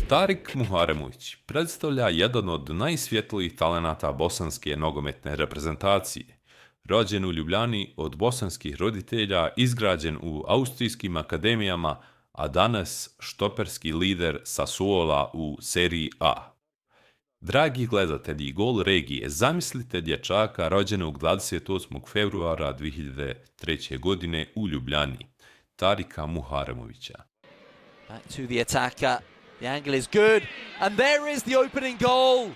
Tarik Muharemović predstavlja jedan od najsvjetlijih talenata bosanske nogometne reprezentacije. Rođen u Ljubljani od bosanskih roditelja, izgrađen u austrijskim akademijama, a danas štoperski lider Sassuola u seriji A. Dragi gledatelji Gol regije, zamislite dječaka rođenog 28. februara 2003. godine u Ljubljani, Tarika Muharemovića. Back to the attacker. The angle is good, and there is the opening goal.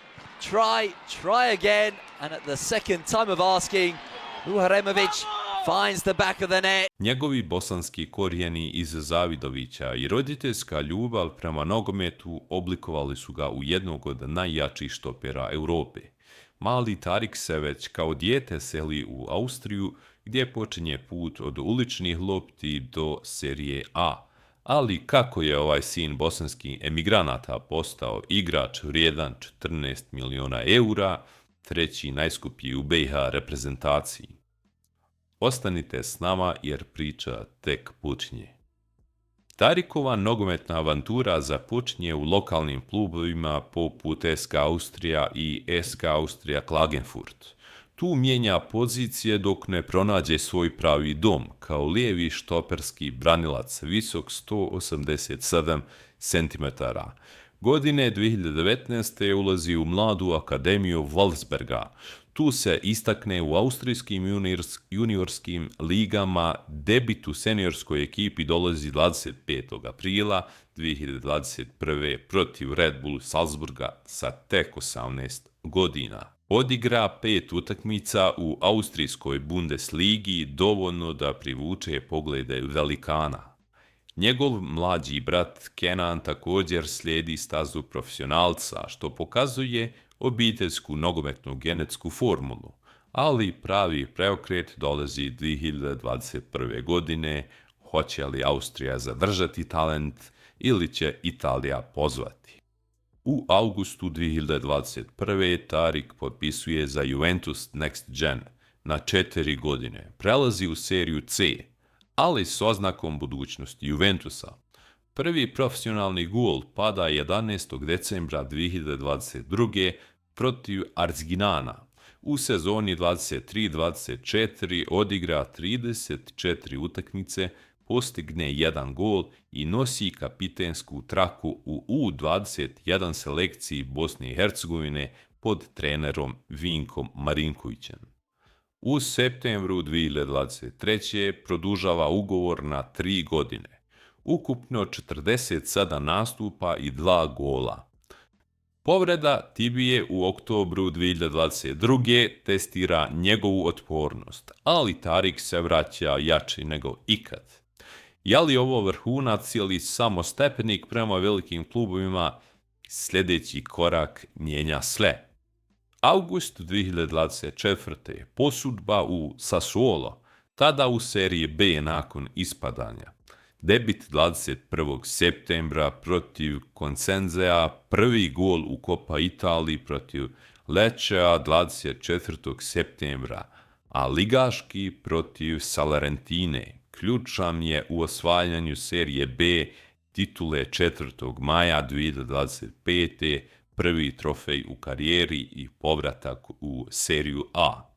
Try again, and at the second time of asking, Muharemović finds the back of the net. Njegovi bosanski korijeni iz Zavidovića i roditeljska ljubav prema nogometu oblikovali su ga u jednog od najjačih štopera Europe. Mali Tarik se već kao dijete seli u Austriju, gdje počinje put od uličnih lopti do serije A. Ali kako je ovaj sin bosanskih emigranata postao igrač vrijedan 14 miliona eura, treći najskuplji u BiH reprezentaciji? Ostanite s nama jer priča tek počinje. Tarikova nogometna avantura započinje u lokalnim klubovima poput SK Austrija i SK Austrija Klagenfurt. Tu mijenja pozicije dok ne pronađe svoj pravi dom, kao lijevi štoperski branilac, visok 187 cm. Godine 2019. ulazi u mladu akademiju Wolfsberga. Tu se istakne u austrijskim juniorskim ligama, debit u seniorskoj ekipi dolazi 25. aprila 2021. protiv Red Bull Salzburga sa tek 18 godina. Odigra 5 utakmica u austrijskoj Bundesligi, dovoljno da privuče poglede velikana. Njegov mlađi brat Kenan također slijedi stazu profesionalca, što pokazuje obiteljsku nogometnu genetsku formulu, ali pravi preokret dolazi 2021. godine. Hoće li Austrija zadržati talent ili će Italija pozvati? U augustu 2021. Tarik potpisuje za Juventus Next Gen na 4 godine. Prelazi u seriju C, ali s oznakom budućnosti Juventusa. Prvi profesionalni gol pada 11. decembra 2022. protiv Arzginana. U sezoni 23-24 odigra 34 utakmice, postigne 1 gol i nosi kapitensku traku u U21 selekciji Bosne i Hercegovine pod trenerom Vinkom Marinkovićem. U septembru 2023. produžava ugovor na 3 godine. Ukupno 47 nastupa i 2 gola. Povreda tibije u oktobru 2022. testira njegovu otpornost, ali Tarik se vraća jači nego ikad. Je li ovo vrhunac ili samo stepenik prema velikim klubovima? Sljedeći korak mijenja sve. August 2024. posudba u Sassuolo, tada u seriji B nakon ispadanja. Debit 21. septembra protiv Consenzea, prvi gol u Copa Italiji protiv Lecea 24. septembra, a ligaški protiv Salernitine. Ključan je u osvajanju serije B titule 4. maja 2025. prvi trofej u karijeri i povratak u seriju A.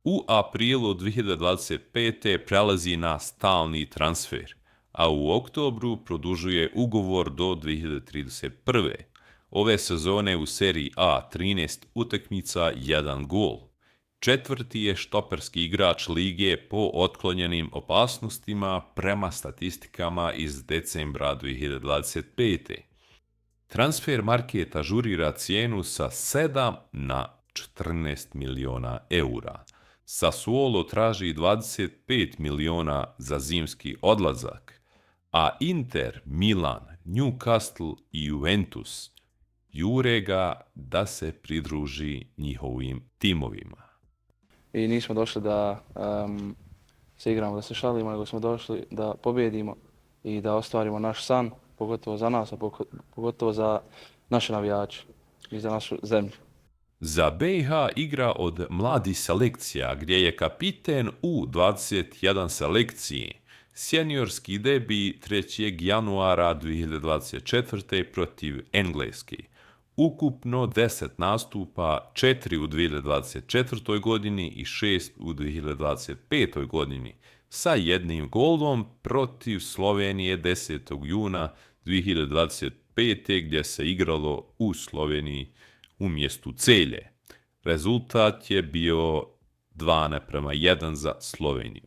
U aprilu 2025. prelazi na stalni transfer, a u oktobru produžuje ugovor do 2031. Ove sezone u seriji A 13 utakmica, 1 gol. Četvrti je štoperski igrač lige po otklonjenim opasnostima prema statistikama iz decembra 2025. Transfer market ažurira cijenu sa 7 na 14 miliona eura. Sassuolo traži 25 miliona za zimski odlazak, a Inter, Milan, Newcastle i Juventus jure ga da se pridruži njihovim timovima. I nismo došli da se igramo, da se šalimo, nego smo došli da pobjedimo i da ostvarimo naš san, pogotovo za nas, a pogotovo za naše navijače i za našu zemlju. Za BiH igra od mladih selekcija, gdje je kapiten U21 selekcije. Seniorski debi 3. januara 2024. protiv Engleske. Ukupno 10 nastupa, 4 u 2024. godini i 6 u 2025. godini, sa jednim golom protiv Slovenije 10. juna 2025. gdje se igralo u Sloveniji u mjestu Celje. Rezultat je bio 2:1 za Sloveniju.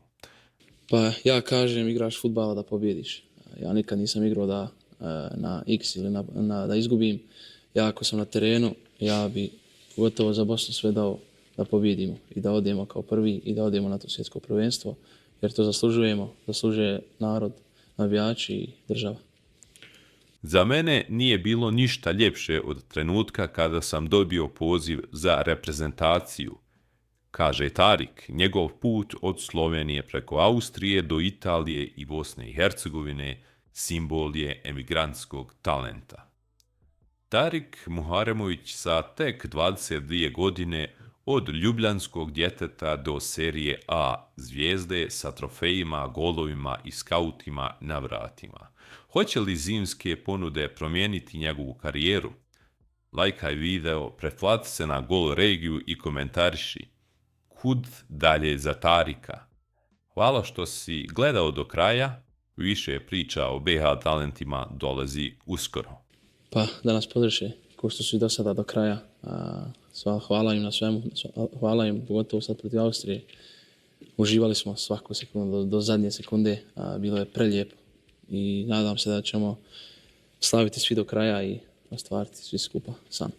Pa ja kažem, igraš fudbala da pobjediš. Ja nikad nisam igrao da na X ili da izgubim. Ja ako sam na terenu, ja bi gotovo za Bosnu sve dao da pobjedimo i da odemo kao prvi i da odemo na to svjetsko prvenstvo, jer to zaslužujemo, zaslužuje narod, navijači i država. Za mene nije bilo ništa ljepše od trenutka kada sam dobio poziv za reprezentaciju, kaže Tarik. Njegov put od Slovenije preko Austrije do Italije i Bosne i Hercegovine simbol je emigrantskog talenta. Tarik Muharemović sa tek 22 godine, od ljubljanskog djeteta do serije A zvijezde sa trofejima, golovima i skautima na vratima. Hoće li zimske ponude promijeniti njegovu karijeru? Lajkaj video, pretplati se na Gol Regiju i komentariši. Kud dalje za Tarika? Hvala što si gledao do kraja. Više priča o BH talentima dolazi uskoro. Pa da nas podrže, ko što su i do sada do kraja. Hvala im na svemu, hvala im pogotovo sad protiv Austrije. Uživali smo svaku sekundu do zadnje sekunde, bilo je prelijepo i nadam se da ćemo slaviti svi do kraja i ostvariti svi skupa san.